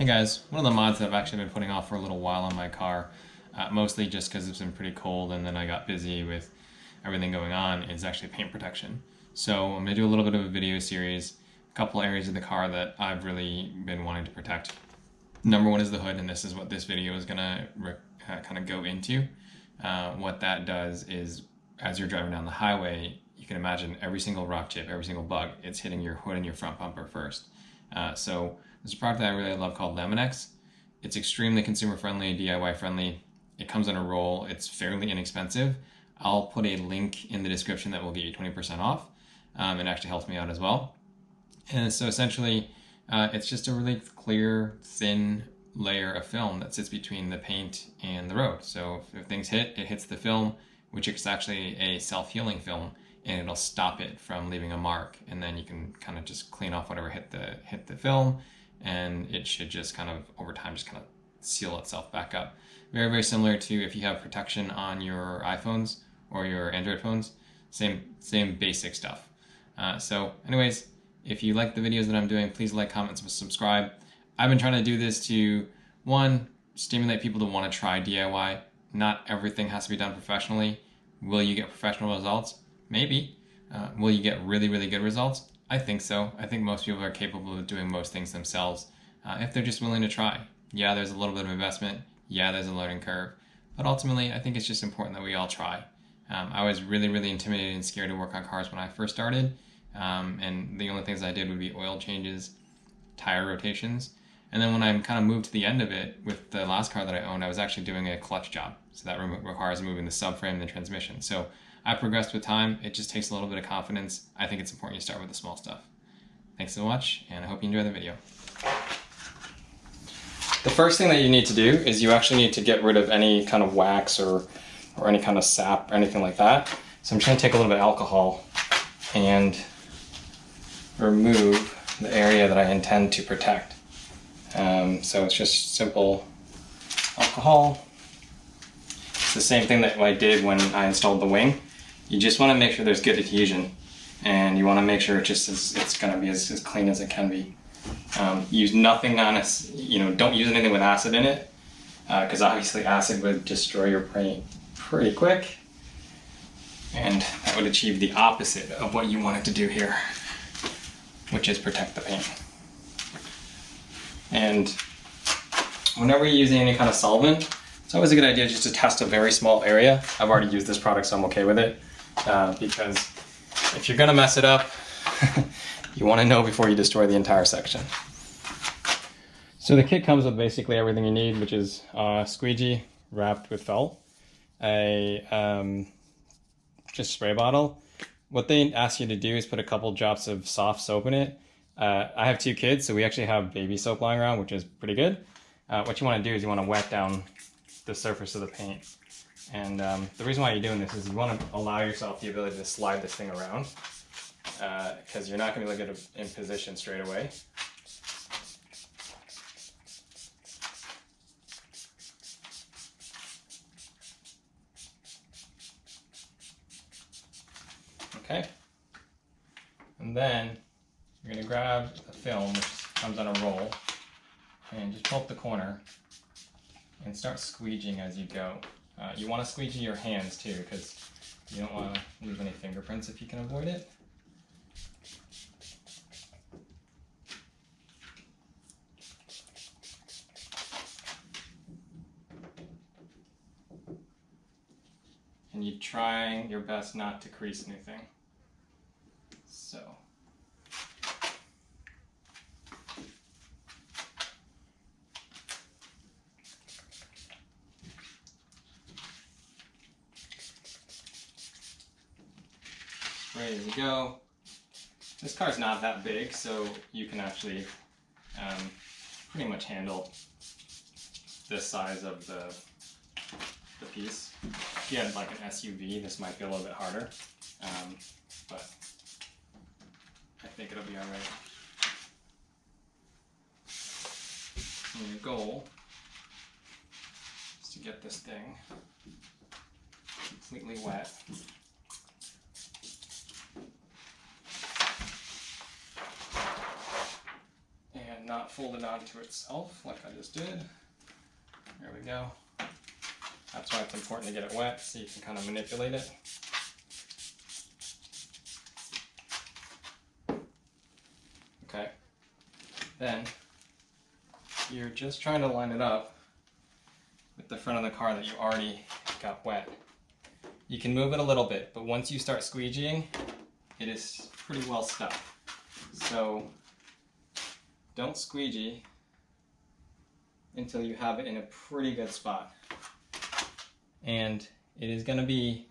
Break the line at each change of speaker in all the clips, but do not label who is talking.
Hey guys, one of the mods that I've actually been putting off for a little while on my car, mostly just because it's been pretty cold and then I got busy with everything going on, is actually paint protection. So I'm going to do a little bit of a video series, a couple areas of the car that I've really been wanting to protect. Number one is the hood, and this is what this video is going to kind of go into. What that does is, as you're driving down the highway, you can imagine every single rock chip, every single bug, it's hitting your hood and your front bumper first. So there's a product that I really love called Lamin-x. It's extremely consumer friendly, DIY friendly. It comes on a roll. It's fairly inexpensive. I'll put a link in the description that will get you 20% off. It actually helps me out as well. And so essentially, it's just a really clear, thin layer of film that sits between the paint and the road. So if things hit, it hits the film, which is actually a self-healing film, and it'll stop it from leaving a mark. And then you can kind of just clean off whatever hit the film, and it should just kind of over time just kind of seal itself back up. Very, very similar to if you have protection on your iPhones or your Android phones. Same basic stuff. So anyways, if you like the videos that I'm doing, please like, comment, subscribe. I've been trying to do this to, one, stimulate people to want to try DIY. Not everything has to be done professionally. Will you get professional results? Maybe. Will you get really, really good results? I think so. I think most people are capable of doing most things themselves if they're just willing to try. Yeah, there's a little bit of investment. Yeah, there's a learning curve. But ultimately, I think it's just important that we all try. I was really, really intimidated and scared to work on cars when I first started. And the only things I did would be oil changes, tire rotations. And then when I kind of moved to the end of it with the last car that I owned, I was actually doing a clutch job. So that requires moving the subframe and the transmission. So I progressed with time. It just takes a little bit of confidence. I think it's important you start with the small stuff. Thanks so much, and I hope you enjoy the video. The first thing that you need to do is you actually need to get rid of any kind of wax or any kind of sap or anything like that. So I'm just going to take a little bit of alcohol and remove the area that I intend to protect. So it's just simple alcohol. It's the same thing that I did when I installed the wing. You just want to make sure there's good adhesion, and you want to make sure it's going to be as clean as it can be. Use nothing on it, don't use anything with acid in it, because obviously acid would destroy your paint pretty quick, and that would achieve the opposite of what you wanted to do here, which is protect the paint. And whenever you're using any kind of solvent, it's always a good idea just to test a very small area. I've already used this product, so I'm okay with it, because if you're gonna mess it up, you want to know before you destroy the entire section. So the kit comes with basically everything you need, which is squeegee wrapped with felt, a just spray bottle. What they ask you to do is put a couple drops of soft soap in it. I have 2 kids, so we actually have baby soap lying around, which is pretty good. What you want to do is you want to wet down the surface of the paint. And the reason why you're doing this is you want to allow yourself the ability to slide this thing around, because you're not going to be able to get it in position straight away. Okay, and then you're going to grab a film which comes on a roll and just pull up the corner and start squeegeeing as you go. You want to squeegee your hands too, because you don't want to leave any fingerprints if you can avoid it. And you're trying your best not to crease anything. So. Ready to go. This car's not that big, so you can actually pretty much handle this size of the piece. If you had like an SUV, this might be a little bit harder, but I think it'll be alright. And your goal is to get this thing completely wet. not fold it onto itself like I just did. There we go. That's why it's important to get it wet so you can kind of manipulate it. Okay. Then you're just trying to line it up with the front of the car that you already got wet. You can move it a little bit, but once you start squeegeeing, it is pretty well stuck. So don't squeegee until you have it in a pretty good spot. And it is going to be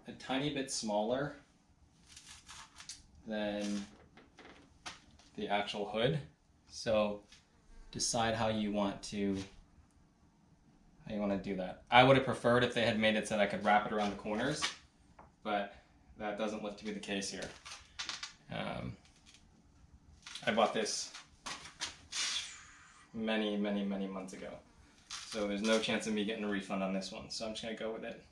a tiny bit smaller than the actual hood. So decide how you want to do that. I would have preferred if they had made it so that I could wrap it around the corners, but that doesn't look to be the case here. I bought this many months ago, so there's no chance of me getting a refund on this one, so I'm just going to go with it.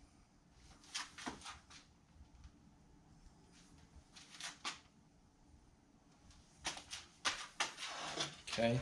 Okay.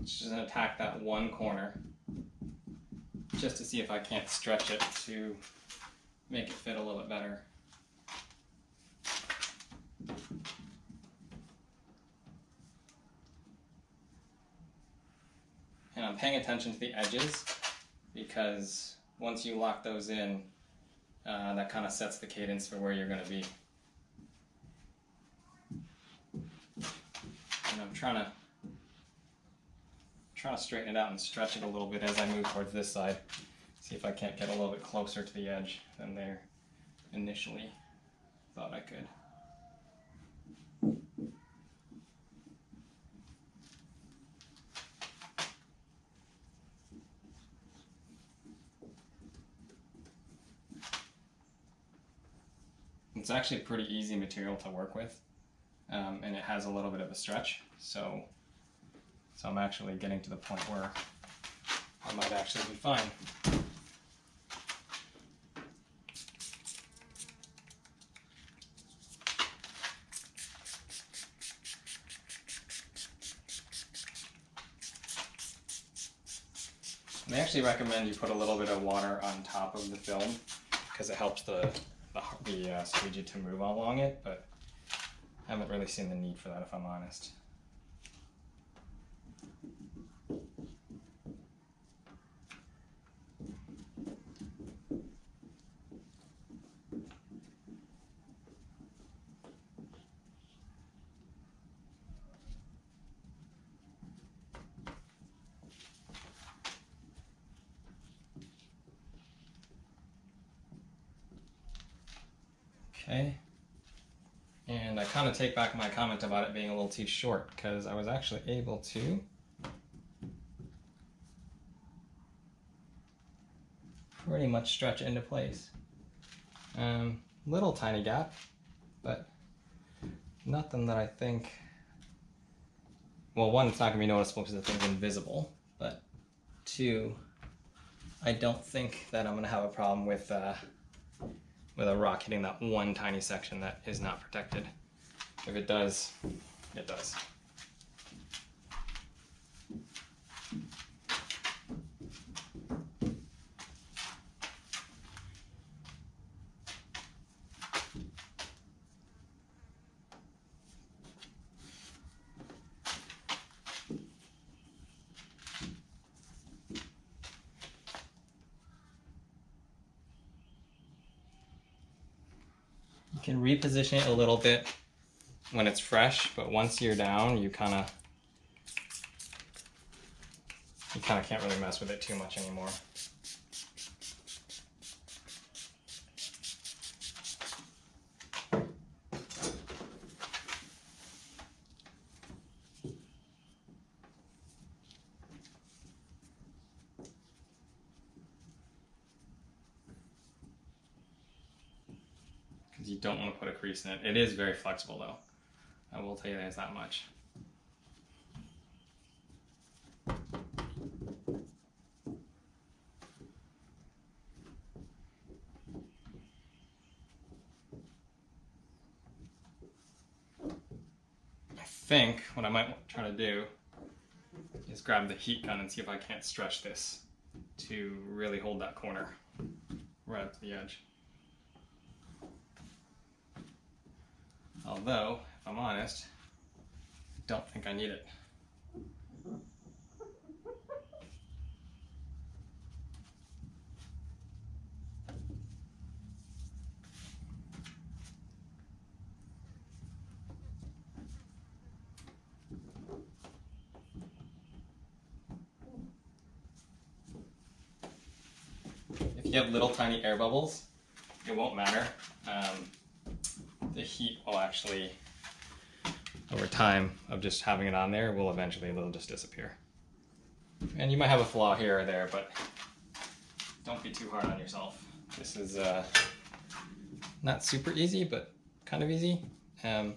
Just going to attack that one corner just to see if I can't stretch it to make it fit a little bit better. And I'm paying attention to the edges because once you lock those in, that kind of sets the cadence for where you're going to be. And I'm trying to straighten it out and stretch it a little bit as I move towards this side. See if I can't get a little bit closer to the edge than there initially thought I could. It's actually a pretty easy material to work with, and it has a little bit of a stretch, so I'm actually getting to the point where I might actually be fine. They actually recommend you put a little bit of water on top of the film because it helps the squeegee to move along it, but I haven't really seen the need for that if I'm honest. Okay, and I kind of take back my comment about it being a little too short because I was actually able to pretty much stretch it into place. Little tiny gap, but nothing that I think, well, one, it's not going to be noticeable because the thing's invisible, but two, I don't think that I'm going to have a problem with a rock hitting that one tiny section that is not protected. If it does, it does. can reposition it a little bit when it's fresh, but once you're down, you kind of can't really mess with it too much anymore. Because you don't want to put a crease in it. It is very flexible though. I will tell you there's that much. I think what I might try to do is grab the heat gun and see if I can't stretch this to really hold that corner right up to the edge. Although, if I'm honest, I don't think I need it. If you have little tiny air bubbles, it won't matter. The heat will actually, over time of just having it on there, will eventually it'll just disappear. And you might have a flaw here or there, but don't be too hard on yourself. This is not super easy, but kind of easy. I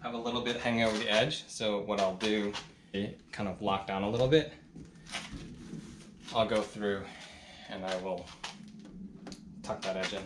have a little bit hanging over the edge, so what I'll do, kind of lock down a little bit. I'll go through and I will tuck that edge in.